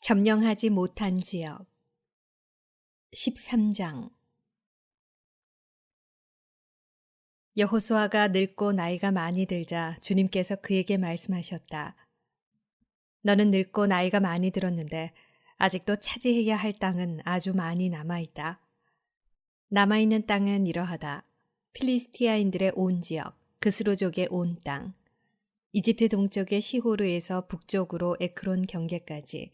점령하지 못한 지역 13장 여호수아가 늙고 나이가 많이 들자 주님께서 그에게 말씀하셨다. 너는 늙고 나이가 많이 들었는데 아직도 차지해야 할 땅은 아주 많이 남아있다. 남아있는 땅은 이러하다. 필리스티아인들의 온 지역, 그스로족의 온 땅, 이집트 동쪽의 시호르에서 북쪽으로 에크론 경계까지,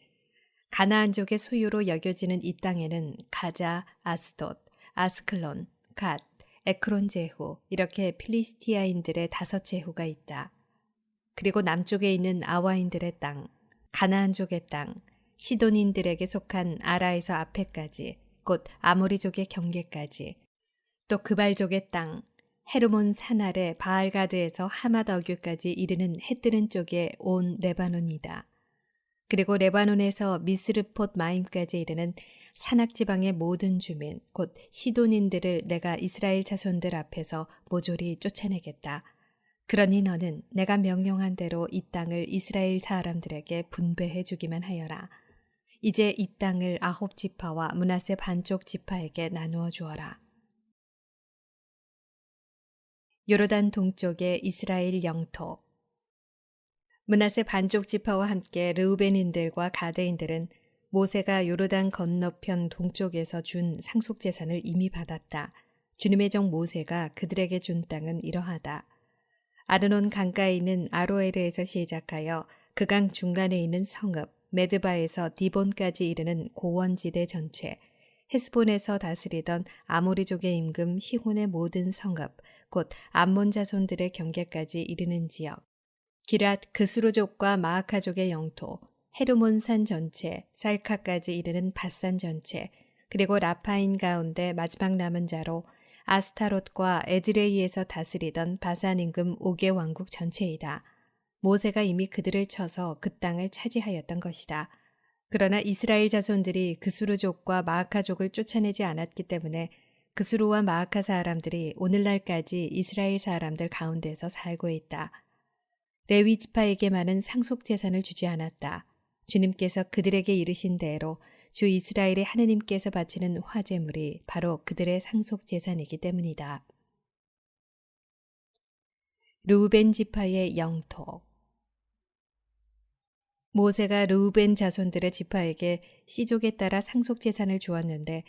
가나안족의 소유로 여겨지는 이 땅에는 가자, 아스돗, 아스클론, 갓, 에크론 제후 이렇게 필리스티아인들의 5제후가 있다. 그리고 남쪽에 있는 아와인들의 땅, 가나안족의 땅, 시돈인들에게 속한 아라에서 아페까지, 곧 아모리족의 경계까지, 또 그발족의 땅, 헤르몬 산 아래 바알가드에서 하맛 어귀까지 이르는 해뜨는 쪽의 온 레바논이다. 그리고 레바논에서 미스르폿 마임까지 이르는 산악지방의 모든 주민, 곧 시돈인들을 내가 이스라엘 자손들 앞에서 모조리 쫓아내겠다. 그러니 너는 내가 명령한 대로 이 땅을 이스라엘 사람들에게 분배해 주기만 하여라. 이제 이 땅을 9지파와 므낫세 반쪽 지파에게 나누어 주어라. 요르단 동쪽의 이스라엘 영토. 므낫세 반쪽 지파와 함께 르우벤인들과 가드인들은 모세가 요르단 건너편 동쪽에서 준 상속재산을 이미 받았다. 주님의 종 모세가 그들에게 준 땅은 이러하다. 아르논 강가에 있는 아로에르에서 시작하여 그 강 중간에 있는 성읍 메드바에서 디본까지 이르는 고원지대 전체, 헤스본에서 다스리던 아모리족의 임금 시혼의 모든 성읍, 곧 암몬 자손들의 경계까지 이르는 지역, 기랏 그스루족과 마아카족의 영토, 헤르몬산 전체, 살카까지 이르는 밧산 전체, 그리고 라파인 가운데 마지막 남은 자로 아스타롯과 에드레이에서 다스리던 바산 임금 옥의 왕국 전체이다. 모세가 이미 그들을 쳐서 그 땅을 차지하였던 것이다. 그러나 이스라엘 자손들이 그스루족과 마아카족을 쫓아내지 않았기 때문에 그스루와 마아카 사람들이 오늘날까지 이스라엘 사람들 가운데서 살고 있다. 레위 지파에게만은 상속 재산을 주지 않았다. 주님께서 그들에게 이르신 대로 주 이스라엘의 하느님께서 바치는 화제물이 바로 그들의 상속 재산이기 때문이다. 르우벤 지파의 영토. 모세가 르우벤 자손들의 지파에게 씨족에 따라 상속 재산을 주었는데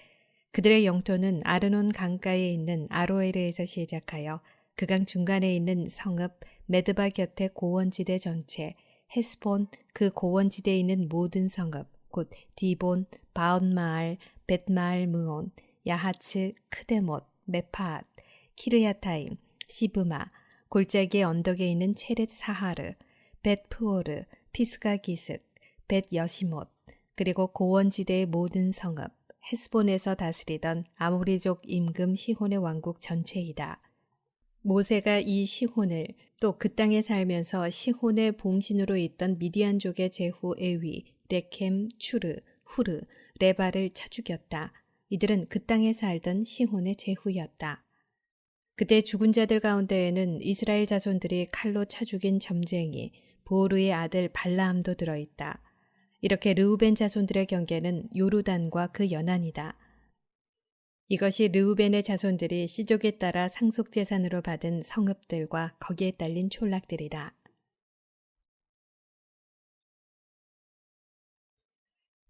그들의 영토는 아르논 강가에 있는 아로에르에서 시작하여 그 강 중간에 있는 성읍 메드바 곁의 고원지대 전체, 헤스본 그 고원지대에 있는 모든 성읍, 곧 디본, 바온마알, 벳마알 무온, 야하츠, 크데못, 메파앗, 키르야타임, 시브마, 골짜기의 언덕에 있는 체렛 사하르, 벳프오르, 피스가 기슭, 벳 여시못, 그리고 고원지대의 모든 성읍, 헤스본에서 다스리던 아모리족 임금 시혼의 왕국 전체이다. 모세가 이 시혼을 또 그 땅에 살면서 시혼의 봉신으로 있던 미디안족의 제후 에위, 레켐, 추르, 후르, 레바를 쳐 죽였다. 이들은 그 땅에 살던 시혼의 제후였다. 그때 죽은 자들 가운데에는 이스라엘 자손들이 칼로 쳐 죽인 점쟁이 보르의 아들 발라함도 들어있다. 이렇게 르우벤 자손들의 경계는 요르단과 그 연안이다. 이것이 르우벤의 자손들이 씨족에 따라 상속재산으로 받은 성읍들과 거기에 딸린 촌락들이다.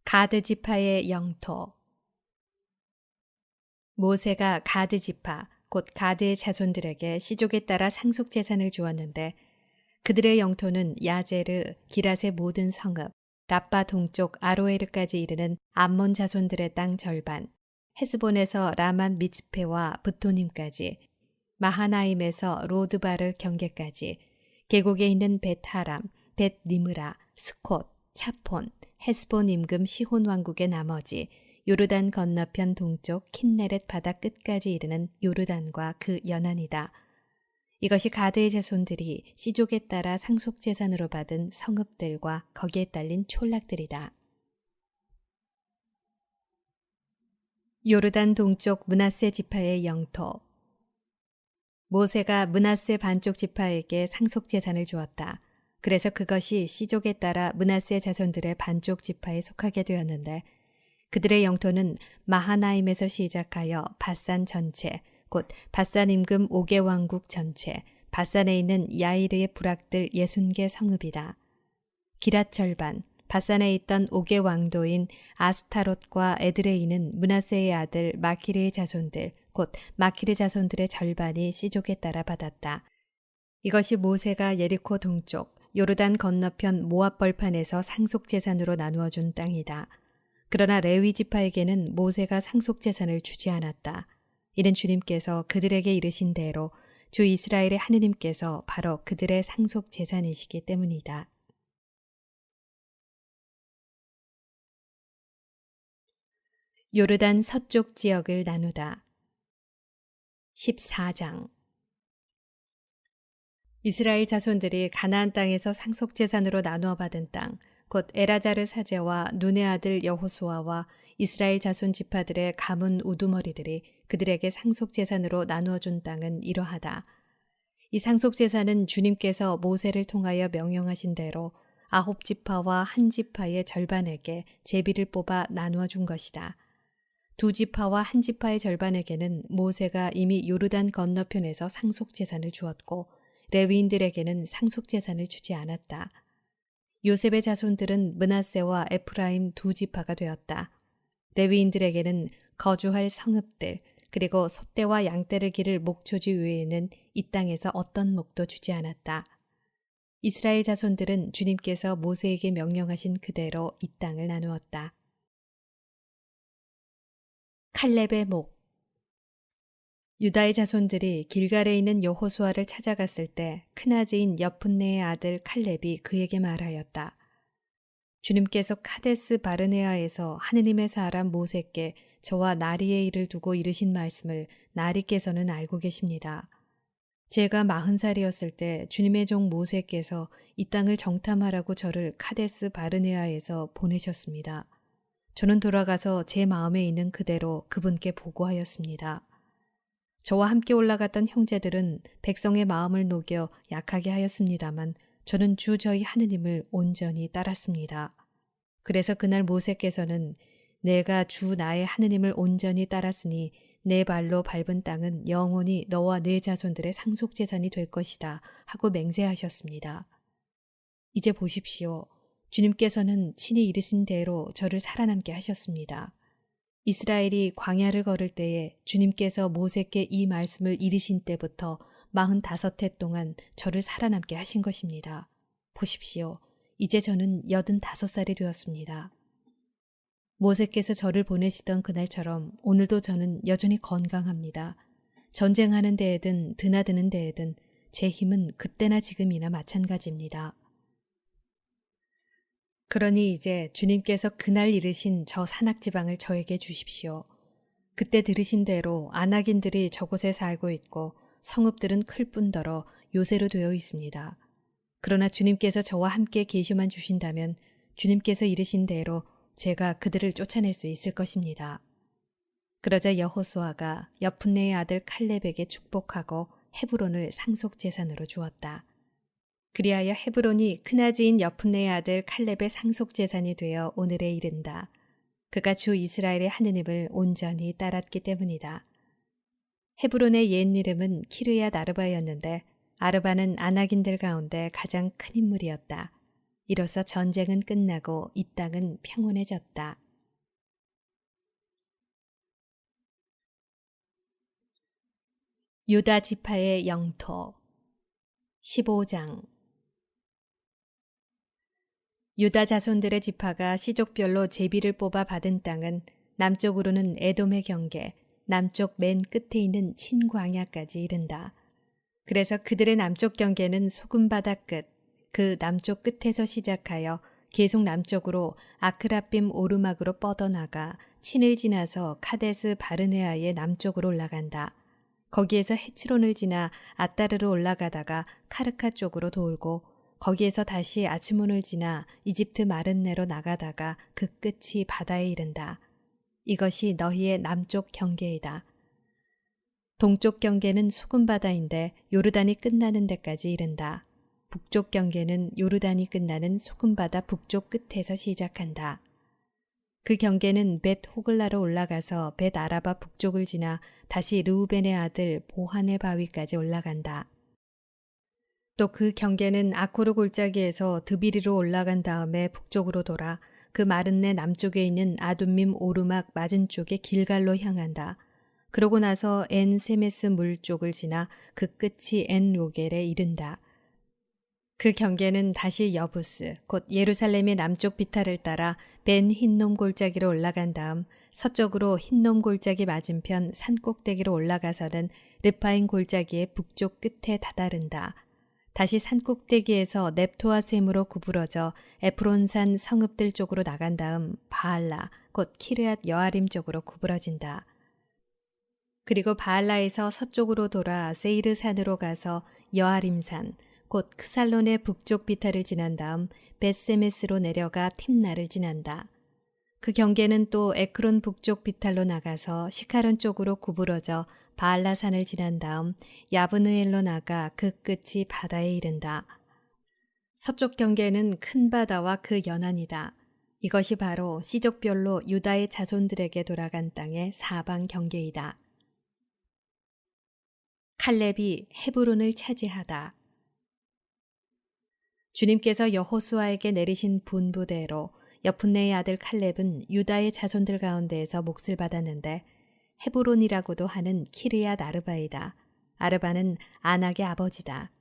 가드 지파의 영토. 모세가 가드 지파, 곧 가드의 자손들에게 씨족에 따라 상속재산을 주었는데 그들의 영토는 야제르, 기랏의 모든 성읍, 라빠 동쪽 아로에르까지 이르는 암몬 자손들의 땅 절반, 헤스본에서 라만 미츠페와 브토님까지, 마하나임에서 로드바르 경계까지, 계곡에 있는 벳하람, 벳니므라, 스콧, 차폰, 헤스본 임금 시혼 왕국의 나머지, 요르단 건너편 동쪽 킨네렛 바다 끝까지 이르는 요르단과 그 연안이다. 이것이 가드의 자손들이 씨족에 따라 상속재산으로 받은 성읍들과 거기에 딸린 촌락들이다. 요르단 동쪽 므낫세 지파의 영토. 모세가 므낫세 반쪽 지파에게 상속재산을 주었다. 그래서 그것이 씨족에 따라 므낫세 자손들의 반쪽 지파에 속하게 되었는데 그들의 영토는 마하나임에서 시작하여 바산 전체, 곧 바산 임금 5개 왕국 전체, 바산에 있는 야이르의 부락들 60개 성읍이다. 기랏 절반, 바산에 있던 5개 왕도인 아스타롯과 에드레이는 므낫세의 아들 마키르의 자손들, 곧 마키르 자손들의 절반이 씨족에 따라 받았다. 이것이 모세가 예리코 동쪽, 요르단 건너편 모압 벌판에서 상속재산으로 나누어 준 땅이다. 그러나 레위 지파에게는 모세가 상속재산을 주지 않았다. 이는 주님께서 그들에게 이르신 대로 주 이스라엘의 하느님께서 바로 그들의 상속재산이시기 때문이다. 요르단 서쪽 지역을 나누다. 14장. 이스라엘 자손들이 가나안 땅에서 상속재산으로 나누어 받은 땅, 곧 에라자르 사제와 눈의 아들 여호수아와 이스라엘 자손 지파들의 가문 우두머리들이 그들에게 상속재산으로 나누어 준 땅은 이러하다. 이 상속재산은 주님께서 모세를 통하여 명령하신 대로 9지파와 1지파의 절반에게 제비를 뽑아 나누어 준 것이다. 2지파와 1지파의 절반에게는 모세가 이미 요르단 건너편에서 상속재산을 주었고 레위인들에게는 상속재산을 주지 않았다. 요셉의 자손들은 므낫세와 에프라임 2지파가 되었다. 레위인들에게는 거주할 성읍들 그리고 소떼와 양떼를 기를 목초지 외에는 이 땅에서 어떤 목도 주지 않았다. 이스라엘 자손들은 주님께서 모세에게 명령하신 그대로 이 땅을 나누었다. 칼렙의 목. 유다의 자손들이 길갈에 있는 여호수아를 찾아갔을 때 크나즈인 여푼네의 아들 칼렙이 그에게 말하였다. 주님께서 카데스 바르네아에서 하느님의 사람 모세께 저와 나리의 일을 두고 이르신 말씀을 나리께서는 알고 계십니다. 제가 40살이었을 때 주님의 종 모세께서 이 땅을 정탐하라고 저를 카데스 바르네아에서 보내셨습니다. 저는 돌아가서 제 마음에 있는 그대로 그분께 보고하였습니다. 저와 함께 올라갔던 형제들은 백성의 마음을 녹여 약하게 하였습니다만 저는 주 저희 하느님을 온전히 따랐습니다. 그래서 그날 모세께서는 내가 주 나의 하느님을 온전히 따랐으니 내 발로 밟은 땅은 영원히 너와 네 자손들의 상속재산이 될 것이다 하고 맹세하셨습니다. 이제 보십시오. 주님께서는 친히 이르신 대로 저를 살아남게 하셨습니다. 이스라엘이 광야를 걸을 때에 주님께서 모세께 이 말씀을 이르신 때부터 45해 동안 저를 살아남게 하신 것입니다. 보십시오. 이제 저는 85살이 되었습니다. 모세께서 저를 보내시던 그날처럼 오늘도 저는 여전히 건강합니다. 전쟁하는 데에든 드나드는 데에든 제 힘은 그때나 지금이나 마찬가지입니다. 그러니 이제 주님께서 그날 이르신 저 산악지방을 저에게 주십시오. 그때 들으신 대로 아낙인들이 저곳에 살고 있고 성읍들은 클 뿐더러 요새로 되어 있습니다. 그러나 주님께서 저와 함께 계시만 주신다면 주님께서 이르신 대로 제가 그들을 쫓아낼 수 있을 것입니다. 그러자 여호수아가 여푼네의 아들 칼렙에게 축복하고 헤브론을 상속재산으로 주었다. 그리하여 헤브론이 크나즈인 여푼네의 아들 칼렙의 상속재산이 되어 오늘에 이른다. 그가 주 이스라엘의 하느님을 온전히 따랐기 때문이다. 헤브론의 옛 이름은 키르얏 아르바였는데 아르바는 아낙인들 가운데 가장 큰 인물이었다. 이로써 전쟁은 끝나고 이 땅은 평온해졌다. 유다 지파의 영토 15장. 유다 자손들의 지파가 시족별로 제비를 뽑아 받은 땅은 남쪽으로는 에돔의 경계, 남쪽 맨 끝에 있는 친광야까지 이른다. 그래서 그들의 남쪽 경계는 소금바다 끝, 그 남쪽 끝에서 시작하여 계속 남쪽으로 아크라빔 오르막으로 뻗어나가 친을 지나서 카데스 바르네아의 남쪽으로 올라간다. 거기에서 헤츠론을 지나 아따르로 올라가다가 카르카 쪽으로 돌고 거기에서 다시 아츠몬을 지나 이집트 마른네로 나가다가 그 끝이 바다에 이른다. 이것이 너희의 남쪽 경계이다. 동쪽 경계는 소금바다인데 요르단이 끝나는 데까지 이른다. 북쪽 경계는 요르단이 끝나는 소금바다 북쪽 끝에서 시작한다. 그 경계는 벳 호글라로 올라가서 벳 아라바 북쪽을 지나 다시 르우벤의 아들 보한의 바위까지 올라간다. 또 그 경계는 아코르 골짜기에서 드비리로 올라간 다음에 북쪽으로 돌아 그 마른네 남쪽에 있는 아둠밈 오르막 맞은쪽의 길갈로 향한다. 그러고 나서 엔 세메스 물 쪽을 지나 그 끝이 엔 로겔에 이른다. 그 경계는 다시 여부스, 곧 예루살렘의 남쪽 비탈을 따라 벤 흰놈 골짜기로 올라간 다음 서쪽으로 흰놈 골짜기 맞은편 산 꼭대기로 올라가서는 르파인 골짜기의 북쪽 끝에 다다른다. 다시 산 꼭대기에서 넵토아 샘으로 구부러져 에프론산 성읍들 쪽으로 나간 다음 바알라, 곧 키르앗 여아림 쪽으로 구부러진다. 그리고 바알라에서 서쪽으로 돌아 세이르 산으로 가서 여아림산, 곧 크살론의 북쪽 비탈을 지난 다음 벳세메스로 내려가 팀나를 지난다. 그 경계는 또 에크론 북쪽 비탈로 나가서 시카론 쪽으로 구부러져 바알라산을 지난 다음 야브느엘로 나가 그 끝이 바다에 이른다. 서쪽 경계는 큰 바다와 그 연안이다. 이것이 바로 시족별로 유다의 자손들에게 돌아간 땅의 사방 경계이다. 칼렙이 헤브론을 차지하다. 주님께서 여호수아에게 내리신 분부대로 여푼네의 아들 칼렙은 유다의 자손들 가운데에서 몫을 받았는데 헤브론이라고도 하는 키르앗 아르바이다. 아르바는 아낙의 아버지다.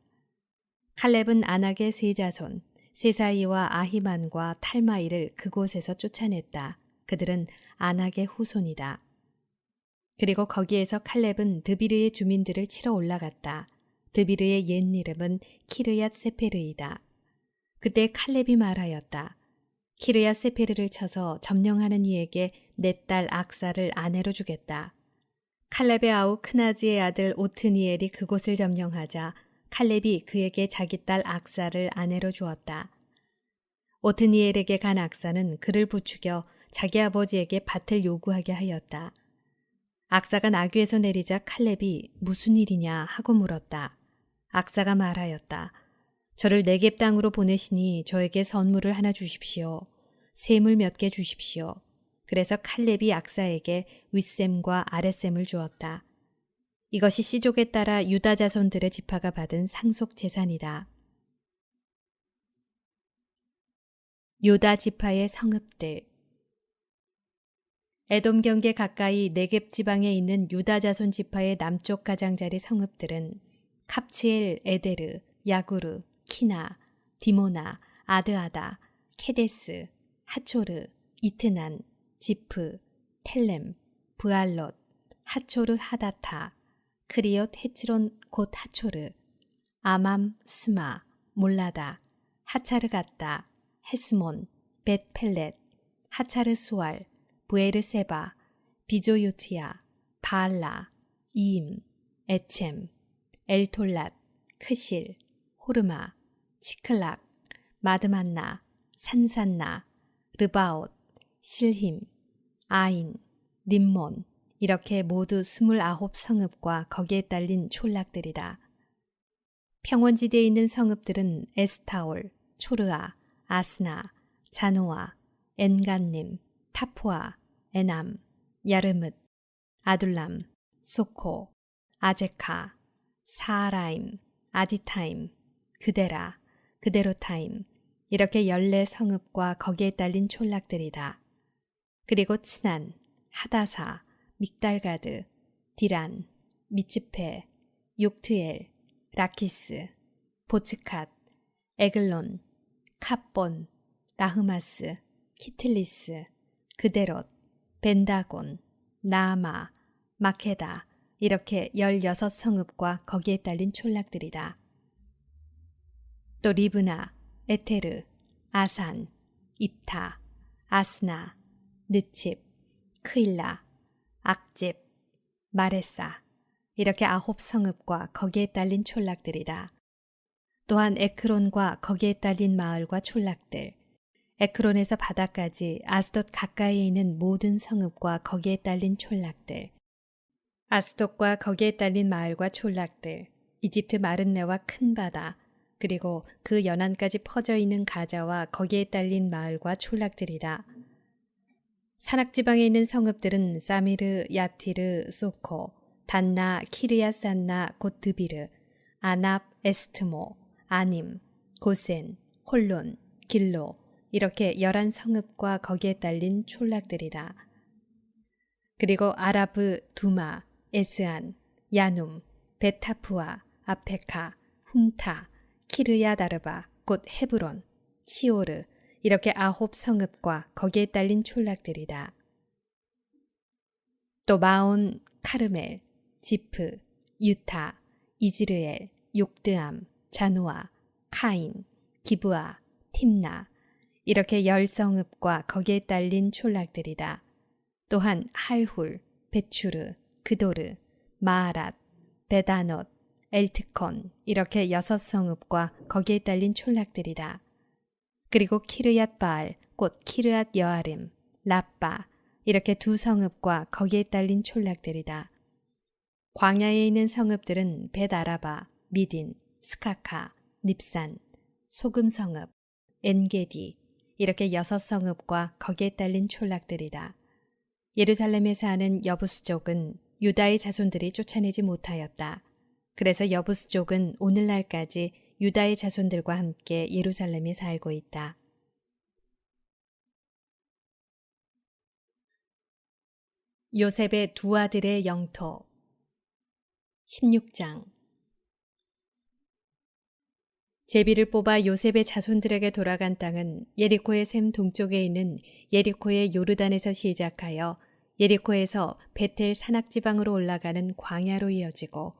칼렙은 아낙의 세 자손 세사이와 아히만과 탈마이를 그곳에서 쫓아냈다. 그들은 아낙의 후손이다. 그리고 거기에서 칼렙은 드비르의 주민들을 치러 올라갔다. 드비르의 옛 이름은 키르앗 세페르이다. 그때 칼렙이 말하였다. 키르앗 세페르를 쳐서 점령하는 이에게 내 딸 악사를 아내로 주겠다. 칼렙의 아우 크나즈의 아들 오트니엘이 그곳을 점령하자 칼렙이 그에게 자기 딸 악사를 아내로 주었다. 오트니엘에게 간 악사는 그를 부추겨 자기 아버지에게 밭을 요구하게 하였다. 악사가 나귀에서 내리자 칼렙이 무슨 일이냐 하고 물었다. 악사가 말하였다. 저를 네겝 땅으로 보내시니 저에게 선물을 하나 주십시오. 샘을 몇 개 주십시오. 그래서 칼렙이 악사에게 윗샘과 아랫샘을 주었다. 이것이 씨족에 따라 유다 자손들의 지파가 받은 상속 재산이다. 유다 지파의 성읍들. 에돔 경계 가까이 네겝 지방에 있는 유다 자손 지파의 남쪽 가장자리 성읍들은 캅치엘 에데르, 야구르, 키나, 디모나, 아드아다, 케데스, 하초르, 이트난, 지프, 텔렘, 브알롯, 하초르 하다타, 크리옷 헤츠론 곧 하초르, 아맘 스마, 몰라다, 하차르 갔다, 헤스몬, 벳펠렛, 하차르 수알, 부에르 세바, 비조요티아, 바알라, 이임, 에쳄, 엘톨랏, 크실, 호르마, 치클락, 마드만나, 산산나, 르바옷, 실힘, 아인, 림몬 이렇게 모두 29 성읍과 거기에 딸린 촌락들이다. 평원지대에 있는 성읍들은 에스타올, 초르아, 아스나, 자노아, 엔간님, 타푸아, 에남, 야르뭇, 아둘람, 소코, 아제카, 사라임, 아디타임, 그데라, 그데로타임 이렇게 14성읍과 거기에 딸린 촌락들이다. 그리고 친한, 하다사, 믹달가드, 디란, 미츠페, 욕트엘, 라키스, 보츠캇, 에글론, 캅본, 라흐마스, 키틀리스, 그데롯, 벤다곤, 나아마, 마케다 이렇게 16성읍과 거기에 딸린 촌락들이다. 또 리브나, 에테르, 아산, 입타, 아스나, 느칩, 크일라, 악집, 마레사 이렇게 9성읍과 거기에 딸린 촌락들이다. 또한 에크론과 거기에 딸린 마을과 촌락들, 에크론에서 바다까지 아스돗 가까이에 있는 모든 성읍과 거기에 딸린 촌락들, 아스돗과 거기에 딸린 마을과 촌락들, 이집트 마른네와 큰 바다, 그리고 그 연안까지 퍼져 있는 가자와 거기에 딸린 마을과 촌락들이다. 산악지방에 있는 성읍들은 사미르, 야티르, 소코, 단나, 키르야산나, 곧 드비르, 아납, 에스트모, 아님, 고센, 홀론, 길로 이렇게 11성읍과 거기에 딸린 촌락들이다. 그리고 아라브, 두마, 에스안, 야눔, 베타푸아, 아페카, 훔타, 키르야다르바, 곧 헤브론, 시오르 이렇게 9성읍과 거기에 딸린 촌락들이다. 또 마온, 카르멜, 지프, 유타, 이즈르엘, 욕드암, 자노아, 카인, 기브아, 팀나 이렇게 10성읍과 거기에 딸린 촌락들이다. 또한 할훌, 베추르, 그도르, 마아랏, 베다넛, 엘트콘 이렇게 6성읍과 거기에 딸린 촌락들이다. 그리고 키르얏 바알, 곧 키르앗 여아림, 라빠 이렇게 2성읍과 거기에 딸린 촌락들이다. 광야에 있는 성읍들은 벳아라바, 미딘, 스카카, 닙산, 소금성읍, 엔게디 이렇게 6성읍과 거기에 딸린 촌락들이다. 예루살렘에 사는 여부수족은 유다의 자손들이 쫓아내지 못하였다. 그래서 여부수족은 오늘날까지 유다의 자손들과 함께 예루살렘에 살고 있다. 요셉의 두 아들의 영토 16장 제비를 뽑아 요셉의 자손들에게 돌아간 땅은 예리코의 샘 동쪽에 있는 예리코의 요르단에서 시작하여 예리코에서 베텔 산악지방으로 올라가는 광야로 이어지고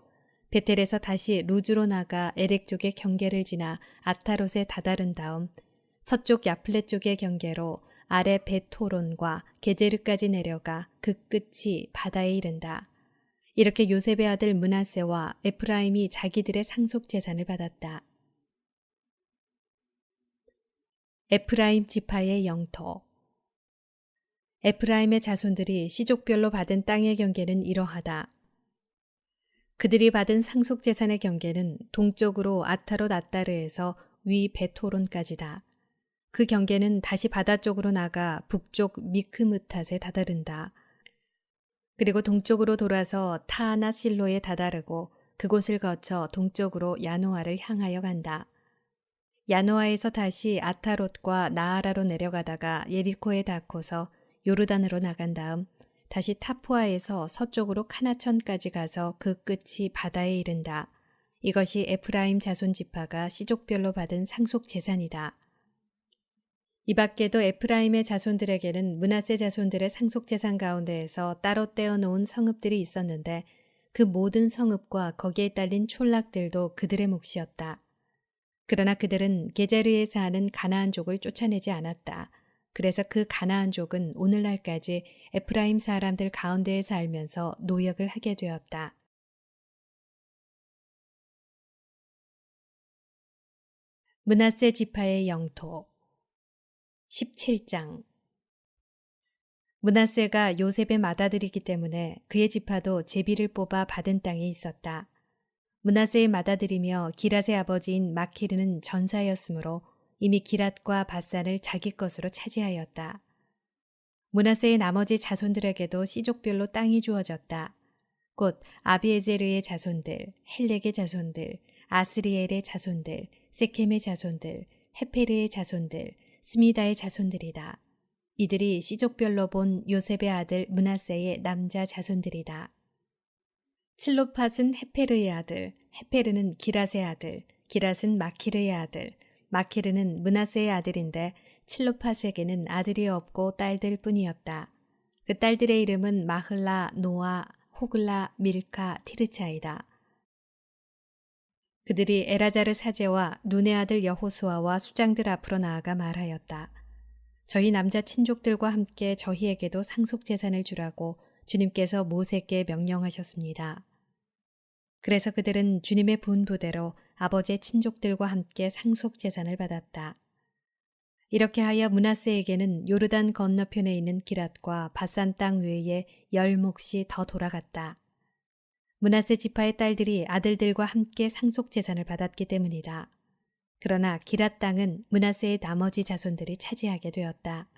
베텔에서 다시 루즈로 나가 에렉 쪽의 경계를 지나 아타롯에 다다른 다음 서쪽 야플렛 쪽의 경계로 아래 베토론과 게제르까지 내려가 그 끝이 바다에 이른다. 이렇게 요셉의 아들 므낫세와 에프라임이 자기들의 상속 재산을 받았다. 에프라임 지파의 영토 에프라임의 자손들이 시족별로 받은 땅의 경계는 이러하다. 그들이 받은 상속 재산의 경계는 동쪽으로 아타롯 아따르에서 위 베토론까지다. 그 경계는 다시 바다 쪽으로 나가 북쪽 미크므탓에 다다른다. 그리고 동쪽으로 돌아서 타하나 실로에 다다르고 그곳을 거쳐 동쪽으로 야노아를 향하여 간다. 야노아에서 다시 아타롯과 나아라로 내려가다가 예리코에 닿고서 요르단으로 나간 다음 다시 타푸아에서 서쪽으로 카나천까지 가서 그 끝이 바다에 이른다. 이것이 에프라임 자손 지파가 시족별로 받은 상속 재산이다. 이 밖에도 에프라임의 자손들에게는 므낫세 자손들의 상속 재산 가운데에서 따로 떼어놓은 성읍들이 있었는데 그 모든 성읍과 거기에 딸린 촌락들도 그들의 몫이었다. 그러나 그들은 게제르에 사는 가나안족을 쫓아내지 않았다. 그래서 그 가나안족은 오늘날까지 에프라임 사람들 가운데에 살면서 노역을 하게 되었다. 므낫세 지파의 영토 17장 므낫세가 요셉의 맏아들이기 때문에 그의 지파도 제비를 뽑아 받은 땅에 있었다. 므낫세의 맏아들이며 기랏의 아버지인 마키르는 전사였으므로 이미 기랏과 바산을 자기 것으로 차지하였다. 므낫세의 나머지 자손들에게도 시족별로 땅이 주어졌다. 곧 아비에제르의 자손들, 헬렉의 자손들, 아스리엘의 자손들, 세켐의 자손들, 헤페르의 자손들, 스미다의 자손들이다. 이들이 시족별로 본 요셉의 아들 므낫세의 남자 자손들이다. 칠로팟은 헤페르의 아들, 헤페르는 기랏의 아들, 기랏은 마키르의 아들, 마키르는 므낫세의 아들인데 칠로팟에게는 아들이 없고 딸들 뿐이었다. 그 딸들의 이름은 마흘라, 노아, 호글라, 밀카, 티르차이다. 그들이 에라자르 사제와 눈의 아들 여호수아와 수장들 앞으로 나아가 말하였다. 저희 남자 친족들과 함께 저희에게도 상속 재산을 주라고 주님께서 모세께 명령하셨습니다. 그래서 그들은 주님의 분부대로 아버지의 친족들과 함께 상속 재산을 받았다. 이렇게 하여 므낫세에게는 요르단 건너편에 있는 기랏과 바산 땅 외에 10몫이 더 돌아갔다. 므낫세 지파의 딸들이 아들들과 함께 상속 재산을 받았기 때문이다. 그러나 기랏 땅은 므낫세의 나머지 자손들이 차지하게 되었다.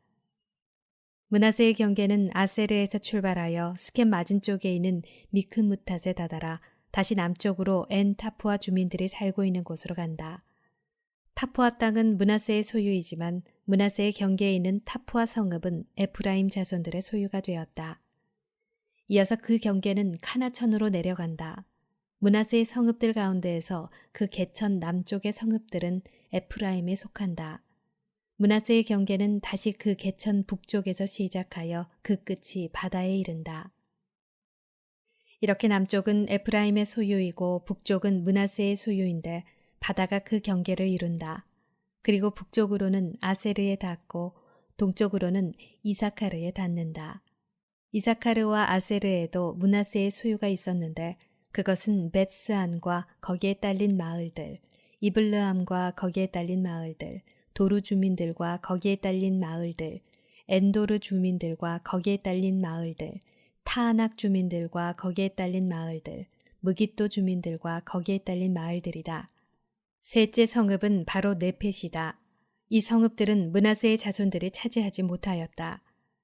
므낫세의 경계는 아세르에서 출발하여 스켐 맞은쪽에 있는 미크무탓에 다다라 다시 남쪽으로 엔 타푸아 주민들이 살고 있는 곳으로 간다. 타푸아 땅은 므낫세의 소유이지만 므낫세의 경계에 있는 타푸아 성읍은 에프라임 자손들의 소유가 되었다. 이어서 그 경계는 카나천으로 내려간다. 므낫세의 성읍들 가운데에서 그 개천 남쪽의 성읍들은 에프라임에 속한다. 므낫세의 경계는 다시 그 개천 북쪽에서 시작하여 그 끝이 바다에 이른다. 이렇게 남쪽은 에프라임의 소유이고 북쪽은 므낫세의 소유인데 바다가 그 경계를 이룬다. 그리고 북쪽으로는 아세르에 닿고 동쪽으로는 이사카르에 닿는다. 이사카르와 아세르에도 므낫세의 소유가 있었는데 그것은 벳스안과 거기에 딸린 마을들, 이블르함과 거기에 딸린 마을들, 도루 주민들과 거기에 딸린 마을들, 엔도르 주민들과 거기에 딸린 마을들, 타아낙 주민들과 거기에 딸린 마을들, 무깃도 주민들과 거기에 딸린 마을들이다. 셋째 성읍은 바로 네펫이다. 이 성읍들은 므낫세의 자손들이 차지하지 못하였다.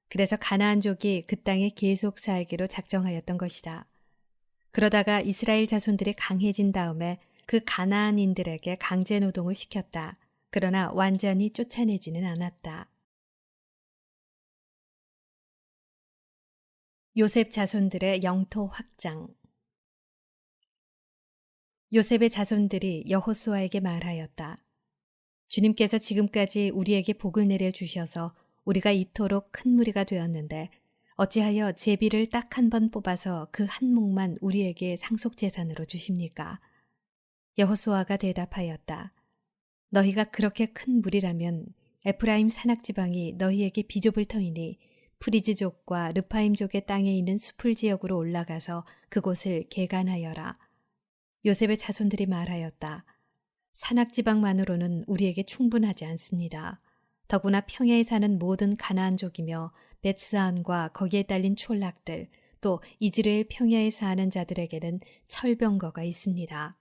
그래서 가나안족이 그 땅에 계속 살기로 작정하였던 것이다. 그러다가 이스라엘 자손들이 강해진 다음에 그 가나안인들에게 강제 노동을 시켰다. 그러나 완전히 쫓아내지는 않았다. 요셉 자손들의 영토 확장. 요셉의 자손들이 여호수아에게 말하였다. 주님께서 지금까지 우리에게 복을 내려 주셔서 우리가 이토록 큰 무리가 되었는데 어찌하여 제비를 딱 한 번 뽑아서 그 한 몫만 우리에게 상속 재산으로 주십니까? 여호수아가 대답하였다. 너희가 그렇게 큰 무리라면 에프라임 산악지방이 너희에게 비좁을 터이니 프리즈족과 르파임족의 땅에 있는 수풀 지역으로 올라가서 그곳을 개간하여라. 요셉의 자손들이 말하였다. 산악지방만으로는 우리에게 충분하지 않습니다. 더구나 평야에 사는 모든 가나안족이며 벳스안과 거기에 딸린 촌락들 또 이즈라엘 평야에 사는 자들에게는 철병거가 있습니다.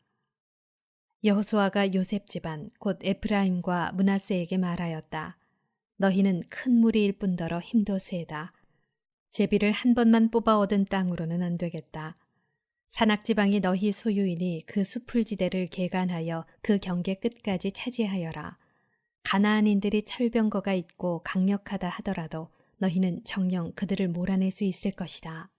여호수아가 요셉 집안 곧 에프라임과 므낫세에게 말하였다. 너희는 큰 무리일 뿐더러 힘도 세다. 제비를 한 번만 뽑아 얻은 땅으로는 안 되겠다. 산악지방이 너희 소유이니 그 수풀지대를 개간하여 그 경계 끝까지 차지하여라. 가나안인들이 철병거가 있고 강력하다 하더라도 너희는 정녕 그들을 몰아낼 수 있을 것이다.